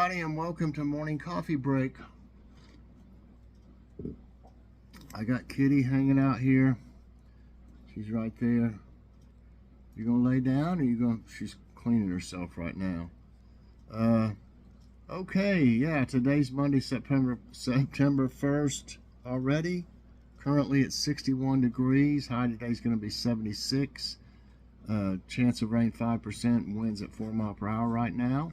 everybody, and welcome to morning coffee break. I got Kitty hanging out here. She's right there. You gonna lay down, or you gonna? She's cleaning herself right now. Okay, yeah. Today's Monday, September 1st already. Currently it's 61 degrees. High today's gonna be 76. Chance of rain 5%. Winds at 4 miles per hour right now.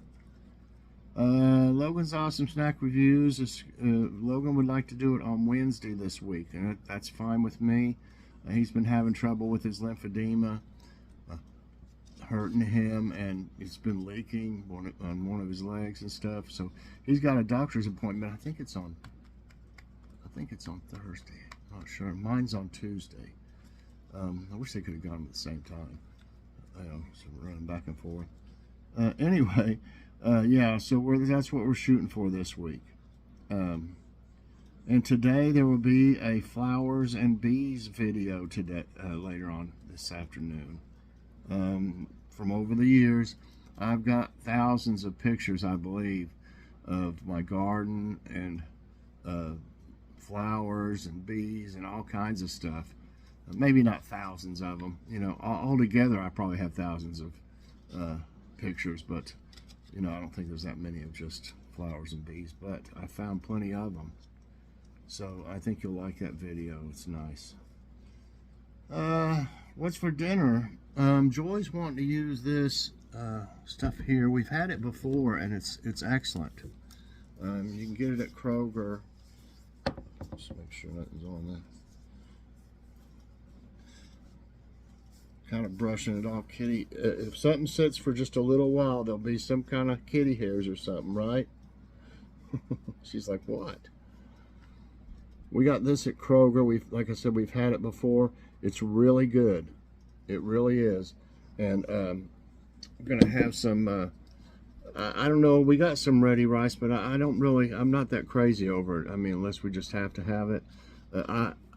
Logan's Awesome Snack Reviews. Logan would like to do it on Wednesday this week, and that's fine with me. He's been having trouble with his lymphedema, hurting him, and it's been leaking on one of his legs and stuff. So he's got a doctor's appointment. I think it's on Thursday. I'm not sure. Mine's on Tuesday. I wish they could have gone at the same time. So we're running back and forth. Anyway. Yeah, so that's what we're shooting for this week. And today there will be a flowers and bees video today, later on this afternoon. From over the years, I've got thousands of pictures, I believe, of my garden and flowers and bees and all kinds of stuff. Maybe not thousands of them. You know, altogether I probably have thousands of pictures, but I don't think there's that many of just flowers and bees, but I found plenty of them. So I think you'll like that video. It's nice. What's for dinner? Joy's wanting to use this stuff here. We've had it before, and it's excellent. You can get it at Kroger. Just make sure nothing's on there. Kind of brushing it off, Kitty. If something sits for just a little while, there'll be some kind of kitty hairs or something, right? She's like, what? We got this at Kroger. Like I said, we've had it before. It's really good. It really is. And I'm gonna have some. I don't know. We got some ready rice, but I'm not that crazy over it. I mean, unless we just have to have it.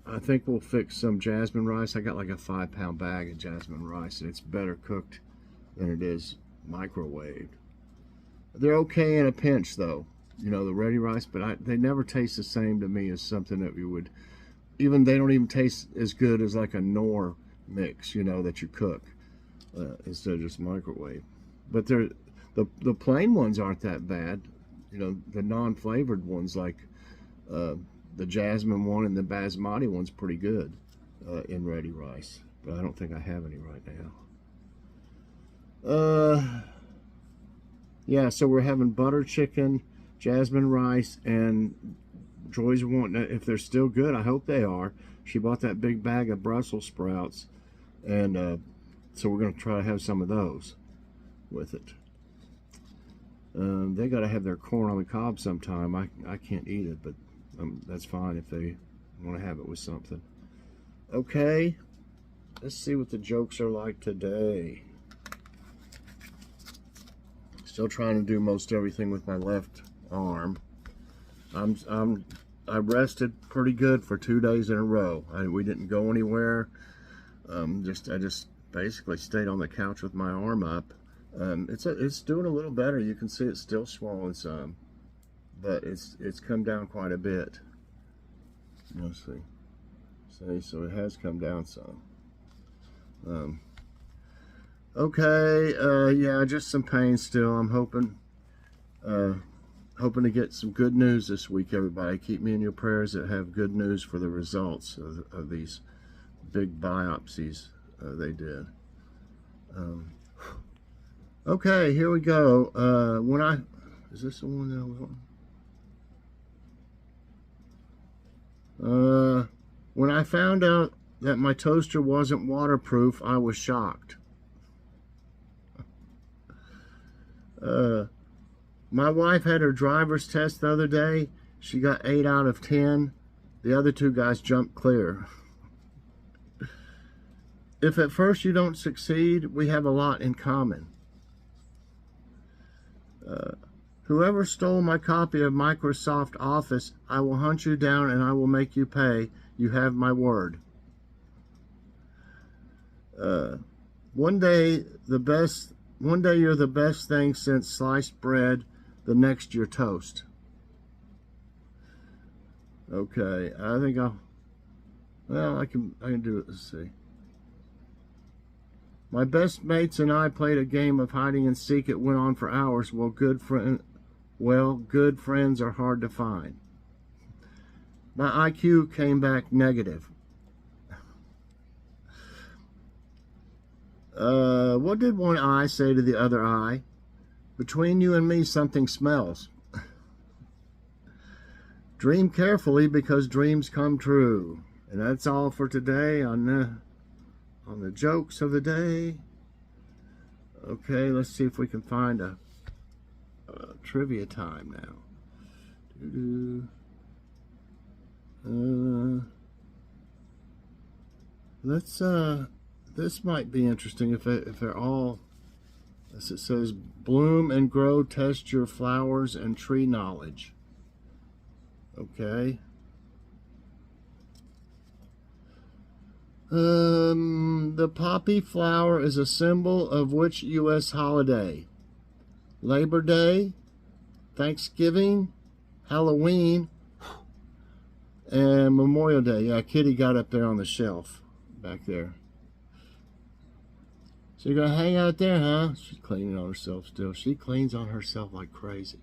I think we'll fix some jasmine rice. I got like a 5-pound bag of jasmine rice, and it's better cooked than it is microwaved. They're okay in a pinch, though. The ready rice, but they never taste the same to me as something that we would. They don't even taste as good as like a Knorr mix, that you cook instead of just microwave. But the plain ones aren't that bad. The non-flavored ones like. The jasmine one and the basmati one's pretty good in ready rice, but I don't think I have any right now. Yeah, so we're having butter chicken, jasmine rice, and Joy's wanting, if they're still good, I hope they are. She bought that big bag of Brussels sprouts, and so we're going to try to have some of those with it. They got to have their corn on the cob sometime. I can't eat it, but that's fine if they want to have it with something. Okay, let's see what the jokes are like today. Still trying to do most everything with my left arm. I rested pretty good for 2 days in a row. We didn't go anywhere. I just basically stayed on the couch with my arm up. It's doing a little better. You can see it's still swollen some, but it's come down quite a bit. Let's see. So it has come down some. Okay, yeah, just some pain still. I'm hoping to get some good news this week, everybody. Keep me in your prayers that have good news for the results of these big biopsies they did. Okay, here we go. Is this the one that I was on? When I found out that my toaster wasn't waterproof, I was shocked. My wife had her driver's test the other day. She got 8 out of 10. The other 2 guys jumped clear. If at first you don't succeed, we have a lot in common. Whoever stole my copy of Microsoft Office, I will hunt you down and I will make you pay. You have my word. One day you're the best thing since sliced bread, the next your toast. Okay, I think I can do it. Let's see. My best mates and I played a game of hiding and seek. It went on for hours. Good friends are hard to find. My IQ came back negative. What did one eye say to the other eye? Between you and me, something smells. Dream carefully, because dreams come true. And that's all for today on the jokes of the day. Okay, let's see if we can find a trivia time now. This might be interesting if they're all, as it says, bloom and grow, test your flowers and tree knowledge. Okay. The poppy flower is a symbol of which U.S. holiday? Labor Day, Thanksgiving, Halloween, and Memorial Day. Yeah, Kitty got up there on the shelf back there. So you're going to hang out there, huh? She's cleaning on herself still. She cleans on herself like crazy.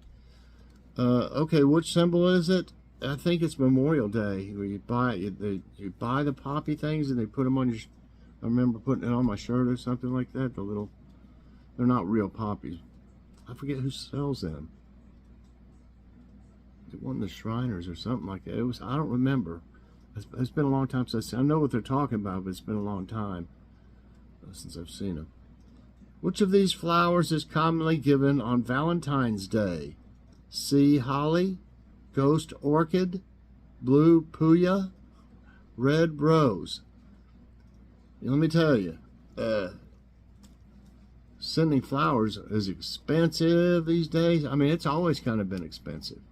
Okay, which symbol is it? I think it's Memorial Day, where you buy the poppy things and they put them on your. I remember putting it on my shirt or something like that. They're not real poppies. I forget who sells them. It wasn't the Shriners or something like that. I don't remember. It's been a long time since I know what they're talking about, but it's been a long time since I've seen them. Which of these flowers is commonly given on Valentine's Day? Sea holly, ghost orchid, blue puya, red rose. Let me tell you, sending flowers is expensive these days. I mean, it's always kind of been expensive.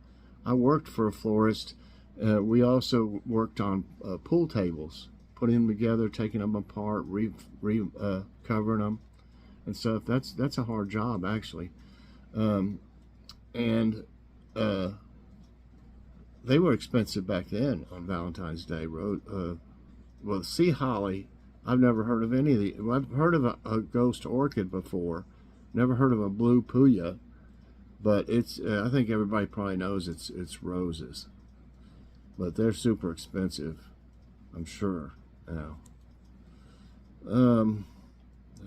I worked for a florist. We also worked on pool tables, putting them together, taking them apart, covering them and stuff. That's a hard job, actually. They were expensive back then on Valentine's Day. Well, sea holly, I've never heard of any of the. Well, I've heard of a ghost orchid before. Never heard of a blue puya, but it's. I think everybody probably knows it's roses, but they're super expensive, I'm sure now.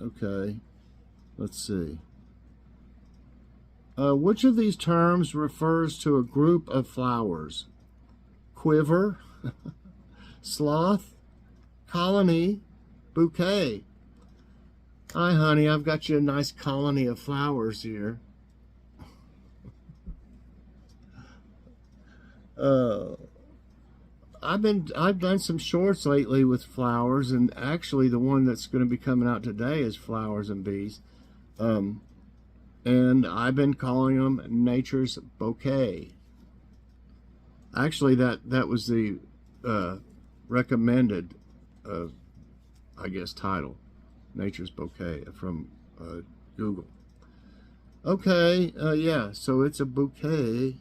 Okay, let's see. Which of these terms refers to a group of flowers? Quiver, sloth, colony, bouquet. Hi, honey, I've got you a nice colony of flowers here. I've done some shorts lately with flowers, and actually the one that's going to be coming out today is Flowers and Bees. And I've been calling them Nature's Bouquet. Actually, that was the recommended, I guess, title, Nature's Bouquet, from Google. Okay, yeah, so it's a bouquet.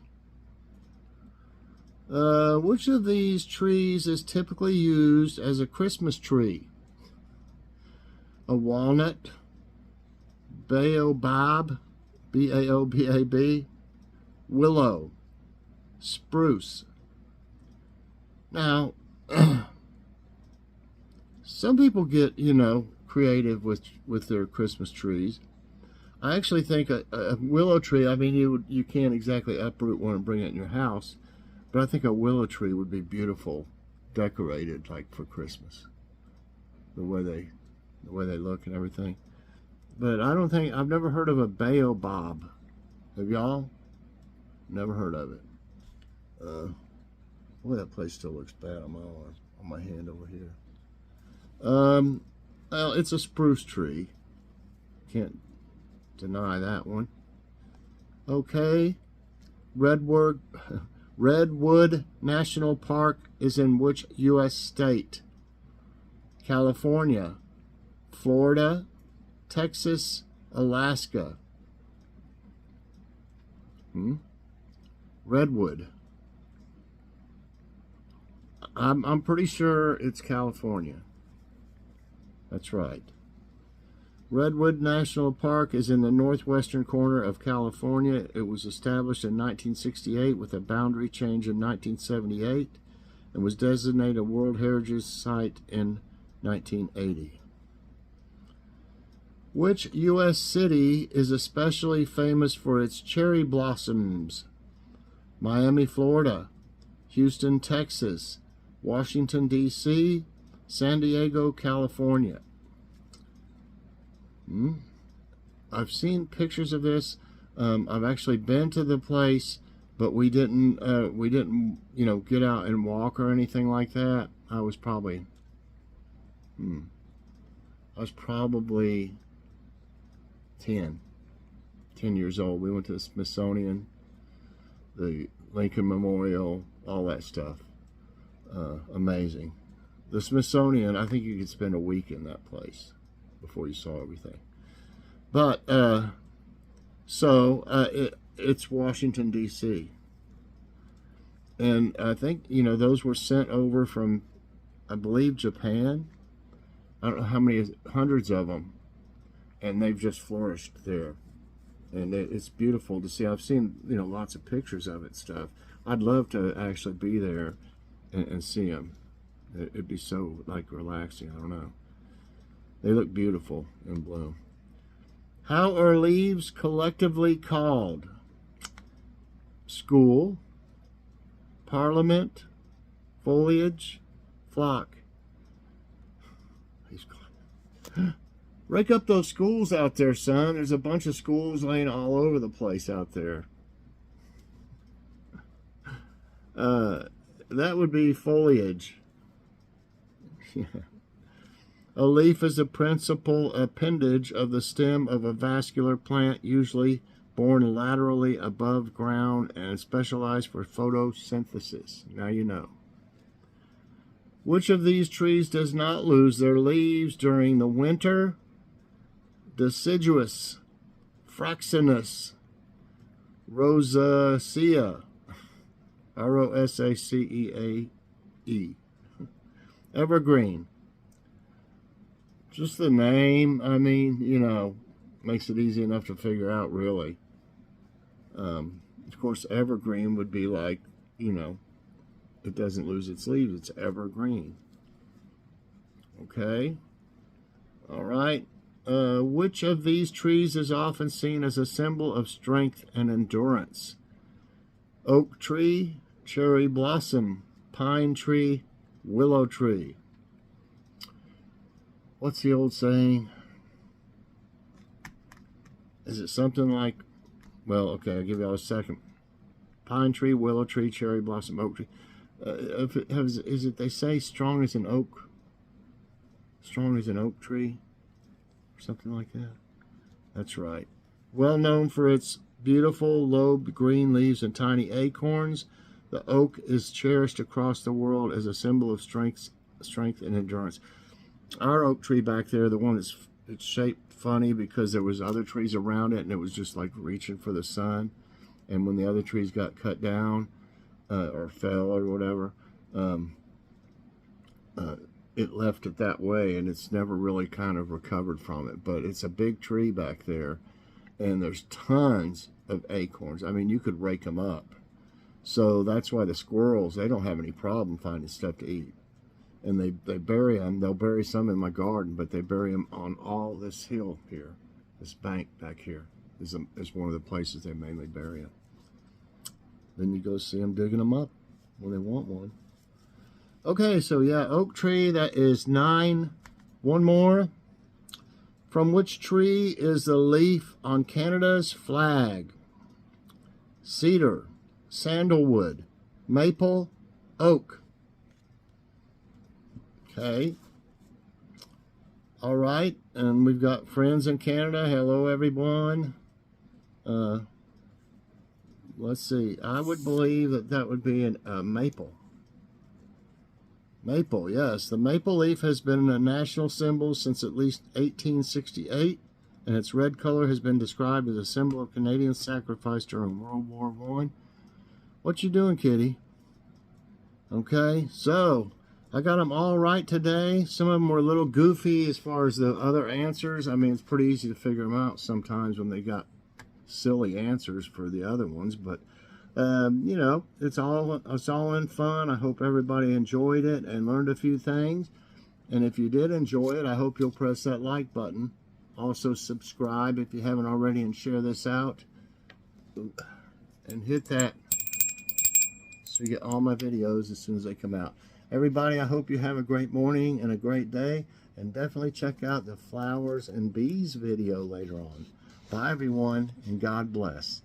Which of these trees is typically used as a Christmas tree? A walnut, baobab, B-A-O-B-A-B, willow, spruce. Now, some people get, creative with their Christmas trees. I actually think a willow tree, I mean, you can't exactly uproot one and bring it in your house, but I think a willow tree would be beautiful, decorated like for Christmas. The way they look and everything. But I've never heard of a baobab. Have y'all? Never heard of it. Boy, that place still looks bad on my arm, on my hand over here. Well, it's a spruce tree. Can't deny that one. Okay. Redwood National Park is in which U.S. state? California, Florida, Texas, Alaska. Redwood. I'm pretty sure it's California. That's right. Redwood National Park is in the northwestern corner of California. It was established in 1968 with a boundary change in 1978 and was designated a World Heritage Site in 1980. Which U.S. city is especially famous for its cherry blossoms? Miami, Florida, Houston, Texas, Washington, D.C., San Diego, California. I've seen pictures of this. I've actually been to the place, but we didn't, get out and walk or anything like that. I was probably 10 years old. We went to the Smithsonian, the Lincoln Memorial, all that stuff. Amazing. The Smithsonian, I think you could spend a week in that place before you saw everything. But it's Washington, D.C. And I think those were sent over from, I believe, Japan. I don't know how many, hundreds of them, and they've just flourished there. And it's beautiful to see. I've seen lots of pictures of it, stuff. I'd love to actually be there and see them. It'd be so relaxing. I don't know. They look beautiful in bloom. How are leaves collectively called? School, parliament, foliage, flock. Rake up those schools out there, son. There's a bunch of schools laying all over the place out there. That would be foliage. Yeah. A leaf is a principal appendage of the stem of a vascular plant, usually borne laterally above ground and specialized for photosynthesis. Now you know. Which of these trees does not lose their leaves during the winter? Deciduous, Fraxinus, Rosacea, Rosacea, evergreen. Just the name, I mean, makes it easy enough to figure out, really. Of course, evergreen would be like, it doesn't lose its leaves. It's evergreen. Okay. All right. Which of these trees is often seen as a symbol of strength and endurance? Oak tree, cherry blossom, pine tree, willow tree. What's the old saying? Is it something like, well, okay, I'll give you all a second. Pine tree, willow tree, cherry blossom, oak tree. Is it they say strong as an oak? Strong as an oak tree? Or something like that? That's right. Well known for its beautiful lobed green leaves and tiny acorns, the oak is cherished across the world as a symbol of strength and endurance. Our oak tree back there, the one it's shaped funny because there was other trees around it and it was just like reaching for the sun. And when the other trees got cut down or fell or whatever, it left it that way, and it's never really kind of recovered from it. But it's a big tree back there, and there's tons of acorns. I mean, you could rake them up. So that's why the squirrels, they don't have any problem finding stuff to eat. And they bury them. They'll bury some in my garden, but they bury them on all this hill here. This bank back here is one of the places they mainly bury them. Then you go see them digging them up when they want one. Okay, so yeah, oak tree, that is 9. One more. From which tree is the leaf on Canada's flag? Cedar, sandalwood, maple, oak. Okay. All right, and we've got friends in Canada. Hello, everyone. Let's see. I would believe that would be a maple. Maple, yes. The maple leaf has been a national symbol since at least 1868 and its red color has been described as a symbol of Canadian sacrifice during World War I. What you doing, kitty? Okay, so I got them all right today. Some of them were a little goofy as far as the other answers. I mean, it's pretty easy to figure them out sometimes when they got silly answers for the other ones, but you know, it's all in fun. I hope everybody enjoyed it and learned a few things. And if you did enjoy it, I hope you'll press that like button. Also subscribe if you haven't already, and share this out. And hit that so you get all my videos as soon as they come out. Everybody, I hope you have a great morning and a great day. And definitely check out the flowers and bees video later on. Bye everyone, and God bless.